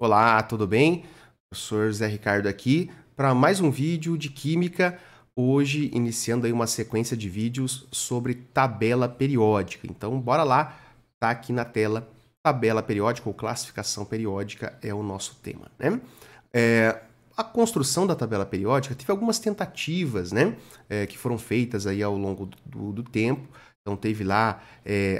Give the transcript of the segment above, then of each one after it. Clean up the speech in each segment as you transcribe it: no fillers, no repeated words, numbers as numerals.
Olá, tudo bem? Professor Zé Ricardo aqui para mais um vídeo de Química, hoje iniciando aí uma sequência de vídeos sobre tabela periódica. Então, bora lá, tá aqui na tela, tabela periódica ou classificação periódica é o nosso tema, né? A construção da tabela periódica teve algumas tentativas, né, que foram feitas aí ao longo do tempo. Então teve lá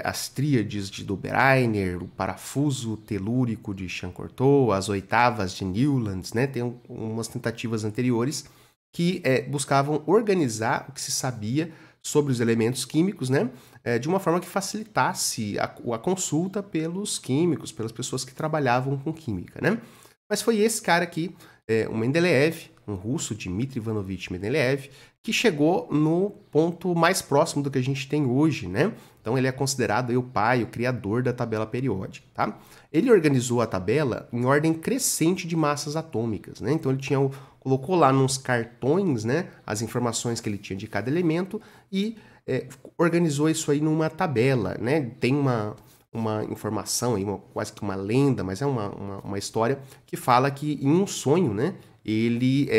as tríades de Dobereiner, o parafuso telúrico de Chancortot, as oitavas de Newlands, né? Tem umas tentativas anteriores que buscavam organizar o que se sabia sobre os elementos químicos, né? De uma forma que facilitasse a consulta pelos químicos, pelas pessoas que trabalhavam com química, né? Mas foi esse cara aqui, o Mendeleev, um russo, Dmitry Ivanovich Mendeleev, que chegou no ponto mais próximo do que a gente tem hoje, né? Então ele é considerado aí o pai, o criador da tabela periódica, tá? Ele organizou a tabela em ordem crescente de massas atômicas, né? Então ele colocou lá nos cartões, né, as informações que ele tinha de cada elemento e organizou isso aí numa tabela, né? Tem uma informação, aí, quase que uma lenda, mas é uma história que fala que em um sonho, né, ele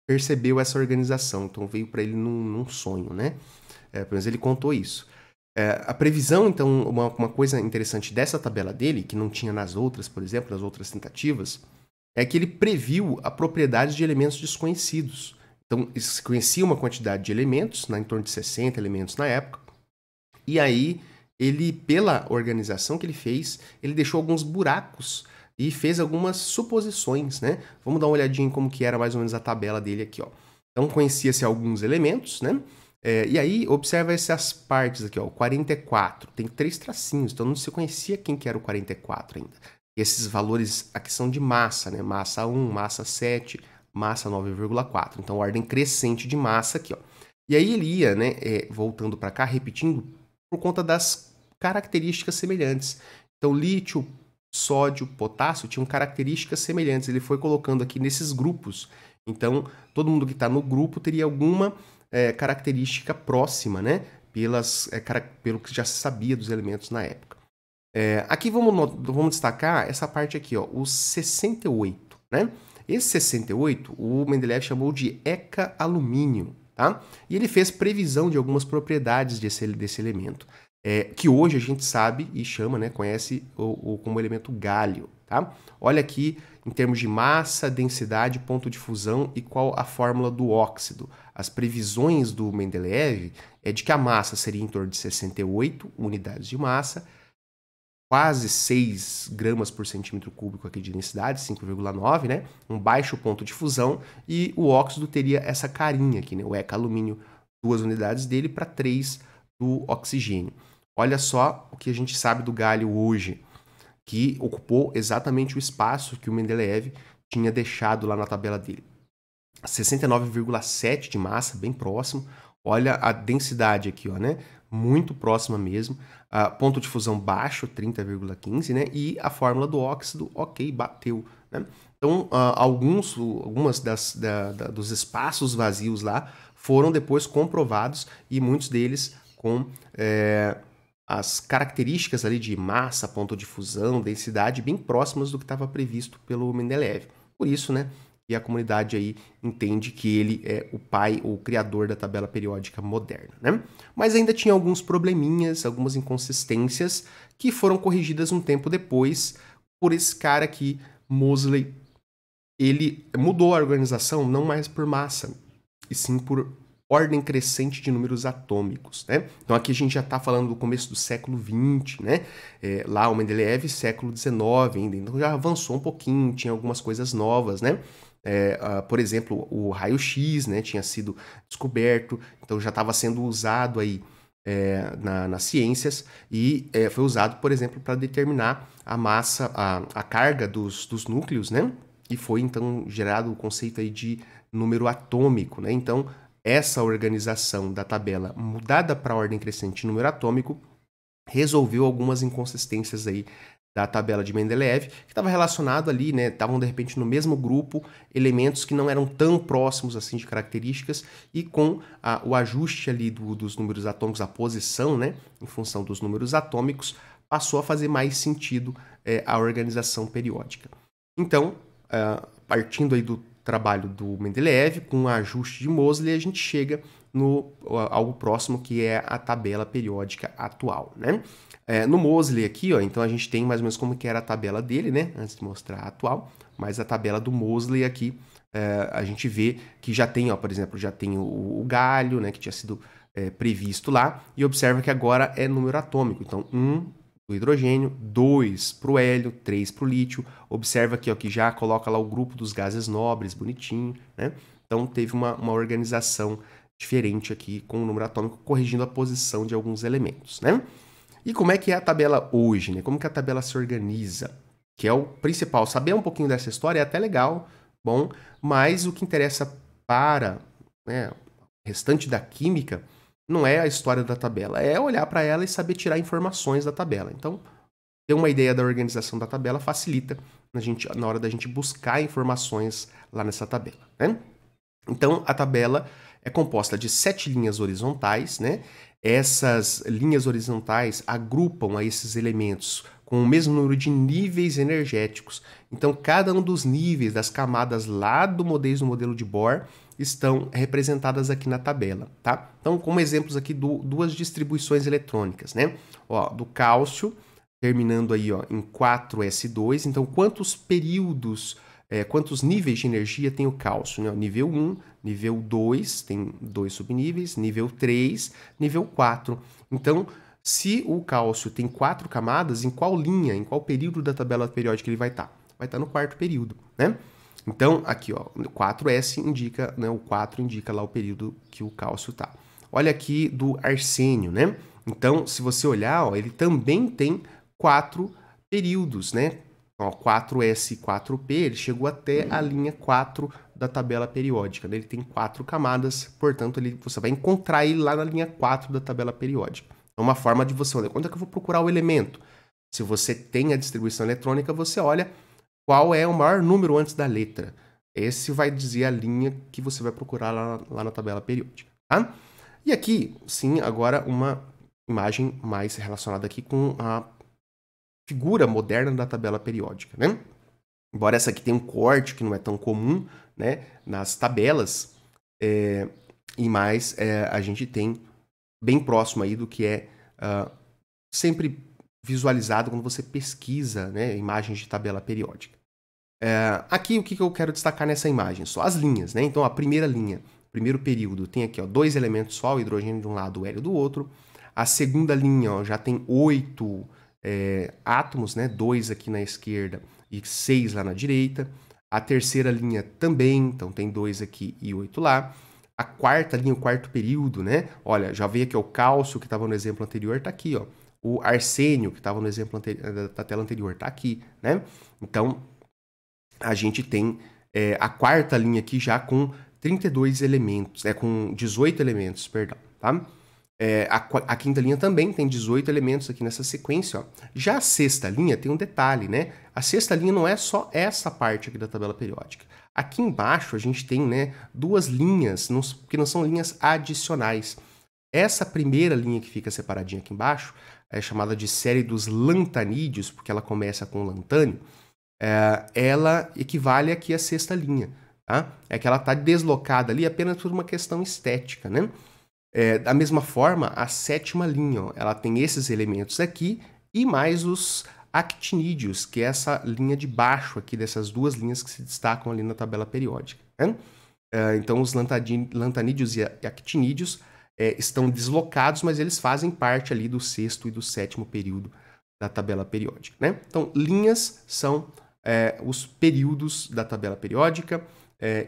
percebeu essa organização, então veio para ele num sonho, né? Pelo menos ele contou isso. A previsão, então, uma coisa interessante dessa tabela dele, que não tinha nas outras, por exemplo, nas outras tentativas, é que ele previu a propriedade de elementos desconhecidos. Então, se conhecia uma quantidade de elementos, em torno de 60 elementos na época, e aí ele, pela organização que ele fez, ele deixou alguns buracos e fez algumas suposições, né? Vamos dar uma olhadinha em como que era mais ou menos a tabela dele aqui, ó. Então, conhecia-se alguns elementos, né? E aí, observa essas partes aqui, ó. O 44 tem 3 tracinhos, então não se conhecia quem que era o 44 ainda. E esses valores aqui são de massa, né? Massa 1, massa 7, massa 9,4. Então, ordem crescente de massa aqui, ó. E aí ele ia, né, voltando para cá, repetindo, por conta das características semelhantes. Então, lítio, sódio, potássio tinham características semelhantes. Ele foi colocando aqui nesses grupos. Então, todo mundo que está no grupo teria alguma característica próxima, né? Pelo que já se sabia dos elementos na época. Aqui vamos destacar essa parte aqui, ó, os 68, né? Esse 68, o Mendeleev chamou de ECA-alumínio, tá? E ele fez previsão de algumas propriedades desse elemento, que hoje a gente sabe e chama, né, conhece como elemento gálio, tá? Olha aqui em termos de massa, densidade, ponto de fusão e qual a fórmula do óxido. As previsões do Mendeleev é de que a massa seria em torno de 68 unidades de massa, quase 6 gramas por centímetro cúbico aqui de densidade, 5,9, né? Um baixo ponto de fusão e o óxido teria essa carinha aqui, né? O ECA-alumínio, 2 unidades dele para 3 do oxigênio. Olha só o que a gente sabe do gálio hoje, que ocupou exatamente o espaço que o Mendeleev tinha deixado lá na tabela dele. 69,7 de massa, bem próximo. Olha a densidade aqui, ó, né? Muito próxima mesmo. Ponto de fusão baixo, 30,15, né? E a fórmula do óxido, ok, bateu, né? Então, algumas dos espaços vazios lá foram depois comprovados e muitos deles com as características ali de massa, ponto de fusão, densidade bem próximas do que estava previsto pelo Mendeleev. Por isso, né, que a comunidade aí entende que ele é o pai ou o criador da tabela periódica moderna, né? Mas ainda tinha alguns probleminhas, algumas inconsistências que foram corrigidas um tempo depois por esse cara aqui, Moseley. Ele mudou a organização não mais por massa, e sim por ordem crescente de números atômicos, né? Então aqui a gente já está falando do começo do século XX, né? Lá o Mendeleev, século XIX ainda, então já avançou um pouquinho, tinha algumas coisas novas, né? Por exemplo, o raio-x, né, tinha sido descoberto, então já estava sendo usado aí nas ciências e foi usado, por exemplo, para determinar a massa, a carga dos núcleos, né? E foi então gerado o conceito aí de número atômico, né? Então essa organização da tabela mudada para a ordem crescente de número atômico resolveu algumas inconsistências aí da tabela de Mendeleev, que estava relacionado ali, né? Estavam de repente no mesmo grupo elementos que não eram tão próximos assim de características e com o ajuste ali dos números atômicos, a posição, né? Em função dos números atômicos, passou a fazer mais sentido a organização periódica. Então, partindo aí do trabalho do Mendeleev, com o ajuste de Moseley, a gente chega no algo próximo que é a tabela periódica atual, né? No Moseley aqui, ó, então a gente tem mais ou menos como que era a tabela dele, né? Antes de mostrar a atual, mas a tabela do Moseley aqui, a gente vê que já tem, ó, por exemplo, já tem o galho, né, que tinha sido previsto lá, e observa que agora é número atômico, então 1 do hidrogênio, 2 para o hélio, 3 para o lítio. Observa aqui ó, que já coloca lá o grupo dos gases nobres, bonitinho, né? Então teve uma organização diferente aqui com o número atômico, corrigindo a posição de alguns elementos, né? E como é que é a tabela hoje, né? Como que a tabela se organiza? Que é o principal. Saber um pouquinho dessa história é até legal, bom, mas o que interessa para, né, o restante da química não é a história da tabela, é olhar para ela e saber tirar informações da tabela. Então, ter uma ideia da organização da tabela facilita na hora da gente buscar informações lá nessa tabela, né? Então, a tabela é composta de 7 linhas horizontais, né? Essas linhas horizontais agrupam a esses elementos com o mesmo número de níveis energéticos. Então, cada um dos níveis das camadas lá do modelo de Bohr estão representadas aqui na tabela, tá? Então, como exemplos aqui, duas distribuições eletrônicas, né? Ó, do cálcio, terminando aí ó, em 4s2. Então, quantos períodos, quantos níveis de energia tem o cálcio? Né? Nível 1, nível 2, tem 2 subníveis, nível 3, nível 4. Então, se o cálcio tem 4 camadas, em qual linha, em qual período da tabela periódica ele vai estar? Vai estar no quarto período, né? Então, aqui, ó, 4S indica, né, o 4 indica lá o período que o cálcio tá. Olha aqui do arsênio, né? Então, se você olhar, ó, ele também tem 4 períodos, né? Ó, 4S e 4P, ele chegou até a linha 4 da tabela periódica, né? Ele tem 4 camadas, portanto, você vai encontrar ele lá na linha 4 da tabela periódica. É uma forma de você olhar, quando é que eu vou procurar o elemento? Se você tem a distribuição eletrônica, você olha qual é o maior número antes da letra. Esse vai dizer a linha que você vai procurar lá na tabela periódica, tá? E aqui, sim, agora uma imagem mais relacionada aqui com a figura moderna da tabela periódica, né? Embora essa aqui tenha um corte que não é tão comum, né, nas tabelas, e mais a gente tem bem próximo aí do que é sempre visualizado quando você pesquisa, né, imagens de tabela periódica. Aqui o que eu quero destacar nessa imagem? Só as linhas, né? Então a primeira linha, primeiro período, tem aqui ó, 2 elementos só, o hidrogênio de um lado, o hélio do outro. A segunda linha ó, já tem 8 átomos, né? 2 aqui na esquerda e 6 lá na direita. A terceira linha também, então tem 2 aqui e 8 lá. A quarta linha, o quarto período, né? Olha, já veio aqui ó, o cálcio que estava no exemplo anterior, está aqui, ó. O arsênio que estava no exemplo da tela anterior, está aqui, né? Então a gente tem a quarta linha aqui já com 32 elementos, com 18 elementos, perdão, tá? A quinta linha também tem 18 elementos aqui nessa sequência, ó. Já a sexta linha tem um detalhe, né? A sexta linha não é só essa parte aqui da tabela periódica. Aqui embaixo a gente tem, né, 2 linhas, que não são linhas adicionais. Essa primeira linha que fica separadinha aqui embaixo é chamada de série dos lantanídeos, porque ela começa com lantânio. Ela equivale aqui à sexta linha, tá? É que ela está deslocada ali apenas por uma questão estética, né? Da mesma forma, a sétima linha, ó, ela tem esses elementos aqui e mais os actinídeos, que é essa linha de baixo aqui dessas 2 linhas que se destacam ali na tabela periódica, né? Então, os lantanídeos e actinídeos estão deslocados, mas eles fazem parte ali do sexto e do sétimo período da tabela periódica, né? Então, linhas são os períodos da tabela periódica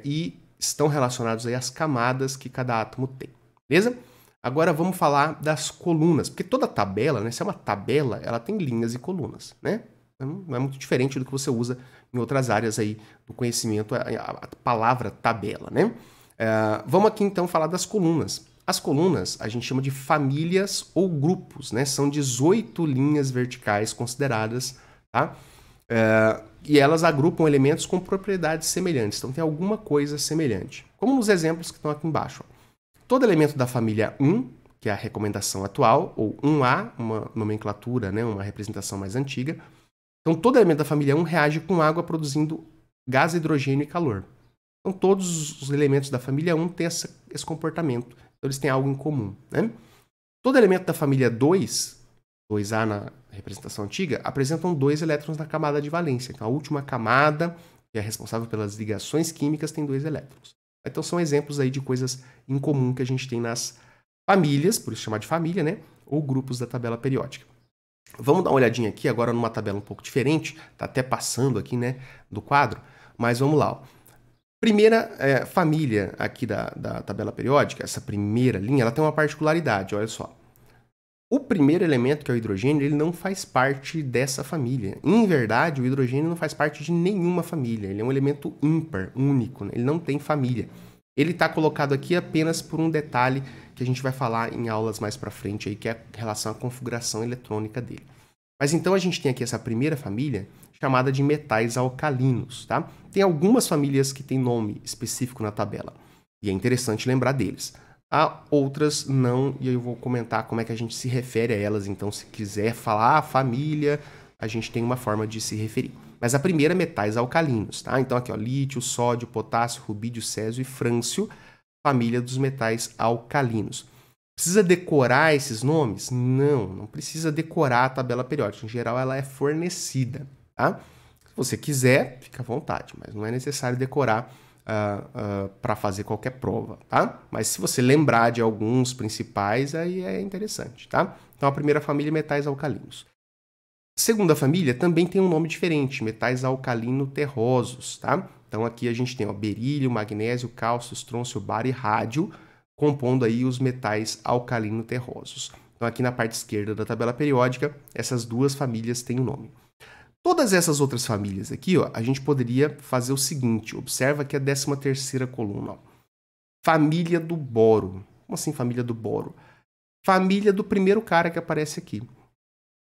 e estão relacionados aí às camadas que cada átomo tem, beleza? Agora vamos falar das colunas, porque toda tabela, né, se é uma tabela, ela tem linhas e colunas, né? Não é muito diferente do que você usa em outras áreas aí do conhecimento, a palavra tabela, né? Vamos aqui então falar das colunas. As colunas a gente chama de famílias ou grupos, né? São 18 linhas verticais consideradas, tá? E elas agrupam elementos com propriedades semelhantes. Então tem alguma coisa semelhante. Como nos exemplos que estão aqui embaixo. Todo elemento da família 1, que é a recomendação atual, ou 1A, uma nomenclatura, né, uma representação mais antiga, Então, todo elemento da família 1 reage com água produzindo gás, hidrogênio e calor. Então, todos os elementos da família 1 têm esse comportamento. Então, eles têm algo em comum, né? Todo elemento da família 2, 2A na representação antiga, apresentam 2 elétrons na camada de valência. Então, a última camada, que é responsável pelas ligações químicas, tem 2 elétrons. Então, são exemplos aí de coisas em comum que a gente tem nas famílias, por isso chamar de família, né? Ou grupos da tabela periódica. Vamos dar uma olhadinha aqui agora numa tabela um pouco diferente, tá até passando aqui, né, do quadro, mas vamos lá, ó. Primeira família aqui da tabela periódica, essa primeira linha, ela tem uma particularidade, olha só. O primeiro elemento, que é o hidrogênio, ele não faz parte dessa família. Em verdade, o hidrogênio não faz parte de nenhuma família. Ele é um elemento ímpar, único, né? Ele não tem família. Ele está colocado aqui apenas por um detalhe que a gente vai falar em aulas mais para frente, aí, que é em relação à configuração eletrônica dele. Mas então a gente tem aqui essa primeira família, chamada de metais alcalinos, tá? Tem algumas famílias que têm nome específico na tabela, e é interessante lembrar deles. Há outras não, e eu vou comentar como é que a gente se refere a elas, então se quiser falar família, a gente tem uma forma de se referir. Mas a primeira é metais alcalinos, tá? Então aqui, ó, lítio, sódio, potássio, rubídio, césio e frâncio, família dos metais alcalinos. Precisa decorar esses nomes? Não, não precisa decorar a tabela periódica. Em geral, ela é fornecida, tá? Se você quiser, fica à vontade, mas não é necessário decorar para fazer qualquer prova, tá? Mas se você lembrar de alguns principais, aí é interessante, tá? Então, a primeira família é metais alcalinos. A segunda família também tem um nome diferente, metais alcalino-terrosos, tá? Então, aqui a gente tem, ó, berílio, magnésio, cálcio, estrôncio, bário e rádio, compondo aí os metais alcalino-terrosos. Então, aqui na parte esquerda da tabela periódica, essas duas famílias têm um nome. Todas essas outras famílias aqui, ó, a gente poderia fazer o seguinte, observa aqui a 13ª coluna, ó. Família do boro. Como assim família do boro? Família do primeiro cara que aparece aqui.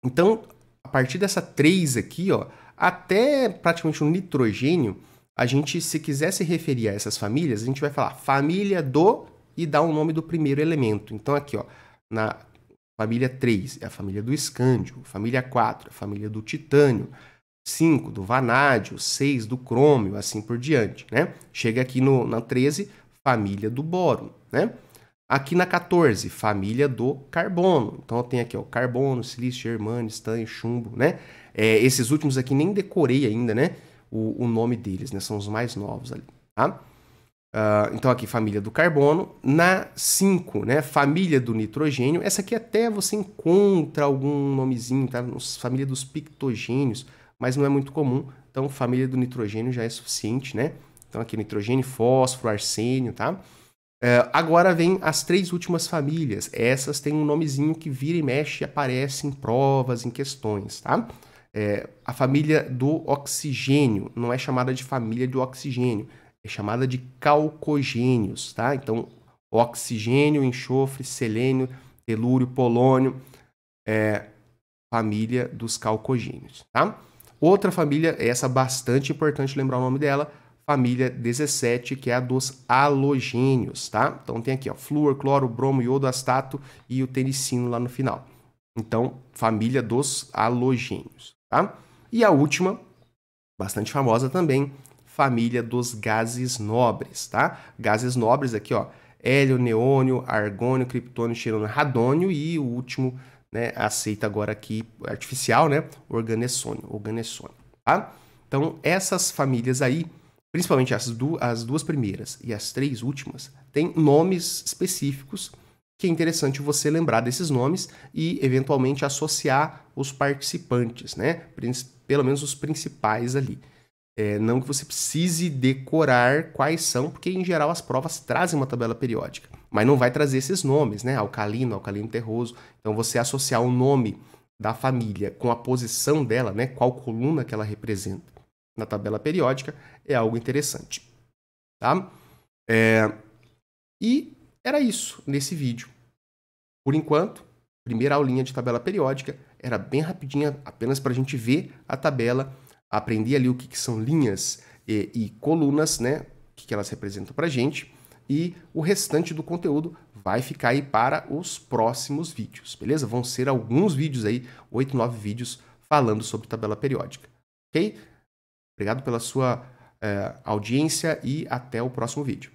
Então, a partir dessa 3 aqui, ó, até praticamente o nitrogênio, a gente, se quiser se referir a essas famílias, a gente vai falar família do e dar o nome do primeiro elemento. Então, aqui, ó, na família 3 é a família do escândio, família 4 é a família do titânio, 5 do vanádio, 6 do crômio, assim por diante, né? Chega aqui na 13, família do boro, né? Aqui na 14, família do carbono. Então, eu tenho aqui, ó, carbono, silício, germânio, estânio, chumbo, né? Esses últimos aqui nem decorei ainda, né? O nome deles, né? São os mais novos ali, tá? Então, aqui, família do carbono. Na 5, né? Família do nitrogênio. Essa aqui até você encontra algum nomezinho, tá? Família dos pictogênios, mas não é muito comum. Então, família do nitrogênio já é suficiente, né? Então, aqui, nitrogênio, fósforo, arsênio, tá? Agora vem as 3 últimas famílias. Essas têm um nomezinho que vira e mexe e aparece em provas, em questões, tá? A família do oxigênio não é chamada de família do oxigênio, é chamada de calcogênios, tá? Então, oxigênio, enxofre, selênio, telúrio, polônio, família dos calcogênios, tá? Outra família, essa bastante importante lembrar o nome dela, família 17, que é a dos halogênios, tá? Então tem aqui, ó, flúor, cloro, bromo, iodo, astato e o tenicino lá no final. Então, família dos halogênios, tá? E a última, bastante famosa também, família dos gases nobres, tá? Gases nobres aqui, ó, hélio, neônio, argônio, criptônio, xerônio, radônio e o último, né, aceita agora aqui, artificial, né, organessônio, tá? Então, essas famílias aí, principalmente as duas primeiras e as 3 últimas, têm nomes específicos que é interessante você lembrar desses nomes e, eventualmente, associar os participantes, né? Pelo menos os principais ali. Não que você precise decorar quais são, porque, em geral, as provas trazem uma tabela periódica, mas não vai trazer esses nomes, né? Alcalino, alcalino terroso. Então, você associar o nome da família com a posição dela, né? Qual coluna que ela representa na tabela periódica, é algo interessante, tá? E era isso nesse vídeo. Por enquanto, primeira aulinha de tabela periódica, era bem rapidinha, apenas para a gente ver a tabela, aprender ali o que são linhas e colunas, né? O que elas representam para a gente, e o restante do conteúdo vai ficar aí para os próximos vídeos, beleza? Vão ser alguns vídeos aí, 8, 9 vídeos, falando sobre tabela periódica, ok? Obrigado pela sua audiência e até o próximo vídeo.